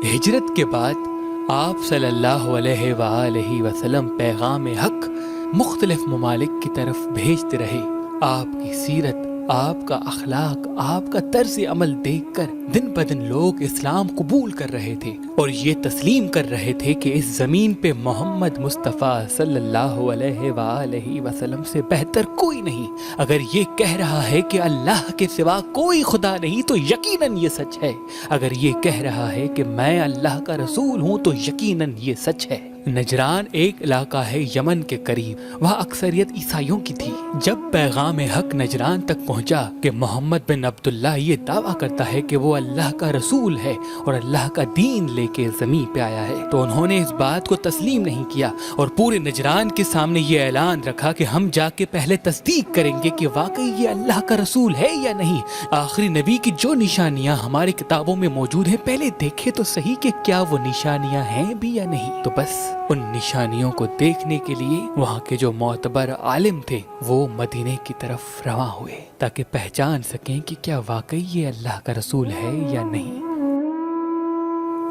ہجرت کے بعد آپ صلی اللہ علیہ وآلہ وسلم پیغام حق مختلف ممالک کی طرف بھیجتے رہے۔ آپ کی سیرت، آپ کا اخلاق، آپ کا طرز عمل دیکھ کر دن بدن لوگ اسلام قبول کر رہے تھے اور یہ تسلیم کر رہے تھے کہ اس زمین پہ محمد مصطفیٰ صلی اللہ علیہ وآلہ وسلم سے بہتر کوئی نہیں۔ اگر یہ کہہ رہا ہے کہ اللہ کے سوا کوئی خدا نہیں تو یقیناً یہ سچ ہے۔ اگر یہ کہہ رہا ہے کہ میں اللہ کا رسول ہوں تو یقیناً یہ سچ ہے۔ نجران ایک علاقہ ہے یمن کے قریب، وہاں اکثریت عیسائیوں کی تھی۔ جب پیغام حق نجران تک پہنچا کہ محمد بن عبداللہ یہ دعویٰ کرتا ہے کہ وہ اللہ کا رسول ہے اور اللہ کا دین لے کے زمین پہ آیا ہے، تو انہوں نے اس بات کو تسلیم نہیں کیا اور پورے نجران کے سامنے یہ اعلان رکھا کہ ہم جا کے پہلے تصدیق کریں گے کہ واقعی یہ اللہ کا رسول ہے یا نہیں۔ آخری نبی کی جو نشانیاں ہماری کتابوں میں موجود ہیں پہلے دیکھے تو صحیح کہ کیا وہ نشانیاں ہیں بھی یا نہیں۔ تو بس ان نشانیوں کو دیکھنے کے لیے وہاں کے جو معتبر عالم تھے وہ مدینے کی طرف رواں ہوئے تاکہ پہچان سکیں کہ کیا واقعی یہ اللہ کا رسول ہے یا نہیں۔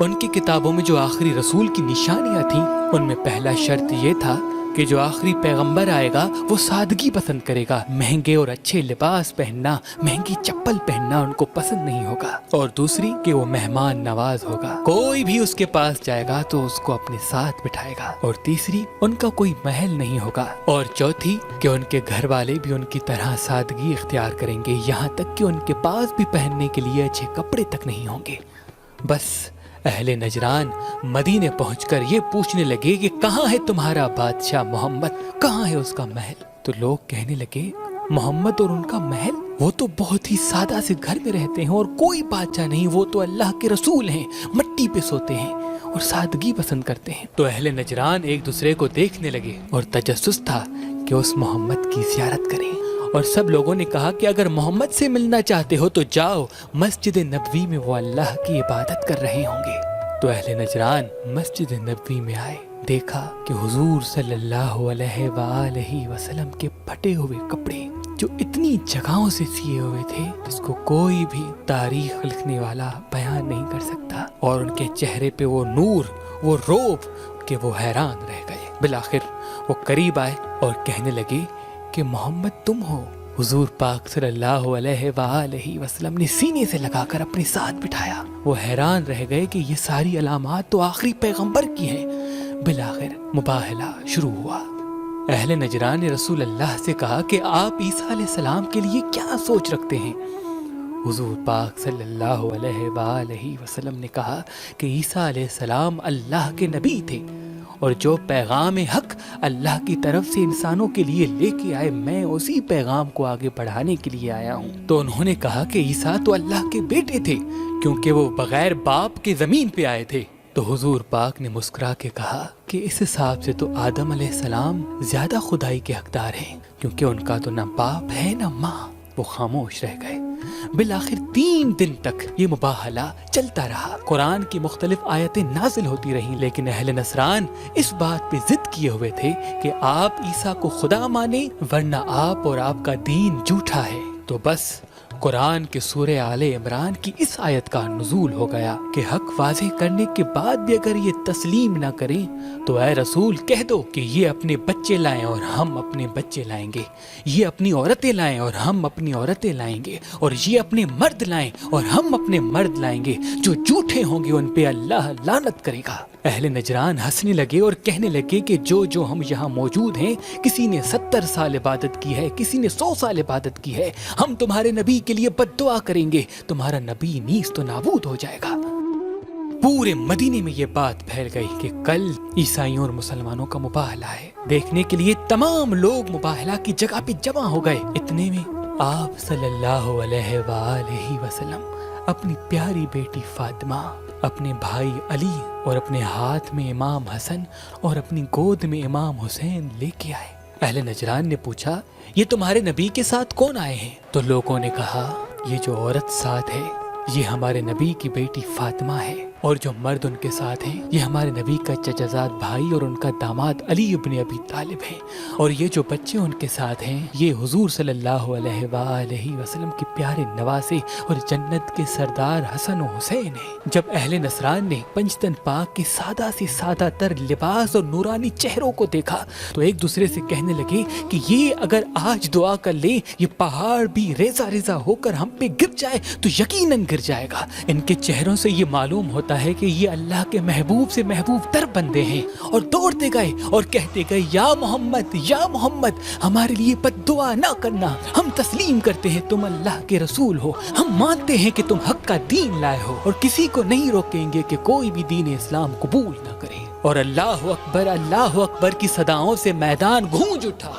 ان کی کتابوں میں جو آخری رسول کی نشانیاں تھیں ان میں پہلا شرط یہ تھا کہ جو آخری پیغمبر آئے گا وہ سادگی پسند کرے گا، مہنگے اور اچھے لباس پہننا، مہنگی چپل پہننا ان کو پسند نہیں ہوگا، اور دوسری کہ وہ مہمان نواز ہوگا، کوئی بھی اس کے پاس جائے گا تو اس کو اپنے ساتھ بٹھائے گا، اور تیسری ان کا کوئی محل نہیں ہوگا، اور چوتھی کہ ان کے گھر والے بھی ان کی طرح سادگی اختیار کریں گے، یہاں تک کہ ان کے پاس بھی پہننے کے لیے اچھے کپڑے تک نہیں ہوں گے۔ بس اہل نجران مدینے پہنچ کر یہ پوچھنے لگے کہ کہاں ہے تمہارا بادشاہ محمد، کہاں ہے اس کا محل؟ تو لوگ کہنے لگے محمد اور ان کا محل، وہ تو بہت ہی سادہ سے گھر میں رہتے ہیں اور کوئی بادشاہ نہیں، وہ تو اللہ کے رسول ہیں، مٹی پہ سوتے ہیں اور سادگی پسند کرتے ہیں۔ تو اہل نجران ایک دوسرے کو دیکھنے لگے اور تجسس تھا کہ اس محمد کی زیارت کریں، اور سب لوگوں نے کہا کہ اگر محمد سے ملنا چاہتے ہو تو جاؤ، مسجد نبوی میں وہ اللہ کی عبادت کر رہے ہوں گے۔ تو اہل نجران مسجد نبوی میں آئے، دیکھا کہ حضور صلی اللہ علیہ وآلہ وسلم کے پھٹے ہوئے کپڑے جو اتنی جگہوں سے سیے ہوئے تھے جس کو کوئی بھی تاریخ لکھنے والا بیان نہیں کر سکتا، اور ان کے چہرے پہ وہ نور، وہ روب کہ وہ حیران رہ گئے۔ بالآخر وہ قریب آئے اور کہنے لگے کہ محمد تم ہو؟ حضور پاک صلی اللہ علیہ وآلہ وسلم نے سینے سے لگا کر اپنے ساتھ بٹھایا۔ وہ حیران رہ گئے کہ یہ ساری علامات تو آخری پیغمبر کی ہیں۔ بالآخر مباہلہ شروع ہوا۔ اہل نجران نے رسول اللہ سے کہا کہ آپ عیسیٰ علیہ السلام کے لیے کیا سوچ رکھتے ہیں؟ حضور پاک صلی اللہ علیہ وآلہ وسلم نے کہا کہ عیسیٰ علیہ السلام اللہ کے نبی تھے، اور جو پیغام حق اللہ کی طرف سے انسانوں کے لیے لے کے آئے میں اسی پیغام کو آگے بڑھانے کے لیے آیا ہوں۔ تو انہوں نے کہا کہ عیسیٰ تو اللہ کے بیٹے تھے کیونکہ وہ بغیر باپ کے زمین پہ آئے تھے۔ تو حضور پاک نے مسکرا کے کہا کہ اس حساب سے تو آدم علیہ السلام زیادہ خدائی کے حقدار ہیں کیونکہ ان کا تو نہ باپ ہے نہ ماں۔ وہ خاموش رہ گئے۔ بالآخر 3 دن تک یہ مباہلہ چلتا رہا۔ قرآن کی مختلف آیتیں نازل ہوتی رہیں، لیکن اہل نصران اس بات پہ ضد کیے ہوئے تھے کہ آپ عیسیٰ کو خدا مانیں ورنہ آپ اور آپ کا دین جھوٹا ہے۔ تو بس قرآن کے سورہ آل عمران کی اس آیت کا نزول ہو گیا کہ حق واضح کرنے کے بعد بھی اگر یہ تسلیم نہ کریں تو اے رسول کہہ دو کہ یہ اپنے بچے لائیں اور ہم اپنے بچے لائیں گے، یہ اپنی عورتیں لائیں اور ہم اپنی عورتیں لائیں گے، اور یہ اپنے مرد لائیں اور ہم اپنے مرد لائیں گے، جو جھوٹے ہوں گے ان پہ اللہ لعنت کرے گا۔ اہل نجران ہنسنے لگے اور کہنے لگے کہ جو ہم یہاں موجود ہیں، کسی نے 70 سال عبادت کی ہے، کسی نے 100 سال عبادت کی ہے، ہم تمہارے نبی کے لیے بد دعا کریں گے، تمہارا نبی نیست و نابود ہو جائے گا۔ پورے مدینے میں یہ بات پھیل گئی کہ کل عیسائیوں اور مسلمانوں کا مباہلہ ہے۔ دیکھنے کے لیے تمام لوگ مباہلہ کی جگہ پہ جمع ہو گئے۔ اتنے میں آپ صلی اللہ علیہ وآلہ وسلم اپنی پیاری بیٹی فاطمہ، اپنے بھائی علی اور اپنے ہاتھ میں امام حسن اور اپنی گود میں امام حسین لے کے آئے۔ اہل نجران نے پوچھا یہ تمہارے نبی کے ساتھ کون آئے ہیں؟ تو لوگوں نے کہا یہ جو عورت ساتھ ہے یہ ہمارے نبی کی بیٹی فاطمہ ہے۔ اور جو مرد ان کے ساتھ ہیں یہ ہمارے نبی کا چچا زاد بھائی اور ان کا داماد علی ابن ابی طالب ہیں، اور یہ جو بچے ان کے ساتھ ہیں یہ حضور صلی اللہ علیہ وآلہ وسلم کے پیارے نواسے اور جنت کے سردار حسن و حسین ہیں۔ جب اہل نصران نے پنجتن پاک کے سادہ سے سادہ تر لباس اور نورانی چہروں کو دیکھا تو ایک دوسرے سے کہنے لگے کہ یہ اگر آج دعا کر لے یہ پہاڑ بھی ریزہ ریزہ ہو کر ہم پہ گر جائے تو یقیناً گر جائے گا۔ ان کے چہروں سے یہ معلوم ہوتا ہے کہ یہ اللہ کے محبوب سے محبوب تر بندے ہیں، اور دوڑتے گئے اور کہتے گئے یا محمد ہمارے لیے بد دعا نہ کرنا، ہم تسلیم کرتے ہیں تم اللہ کے رسول ہو، ہم مانتے ہیں کہ تم حق کا دین لائے ہو، اور کسی کو نہیں روکیں گے کہ کوئی بھی دین اسلام قبول نہ کرے۔ اور اللہ اکبر کی صداؤں سے میدان گونج اٹھا۔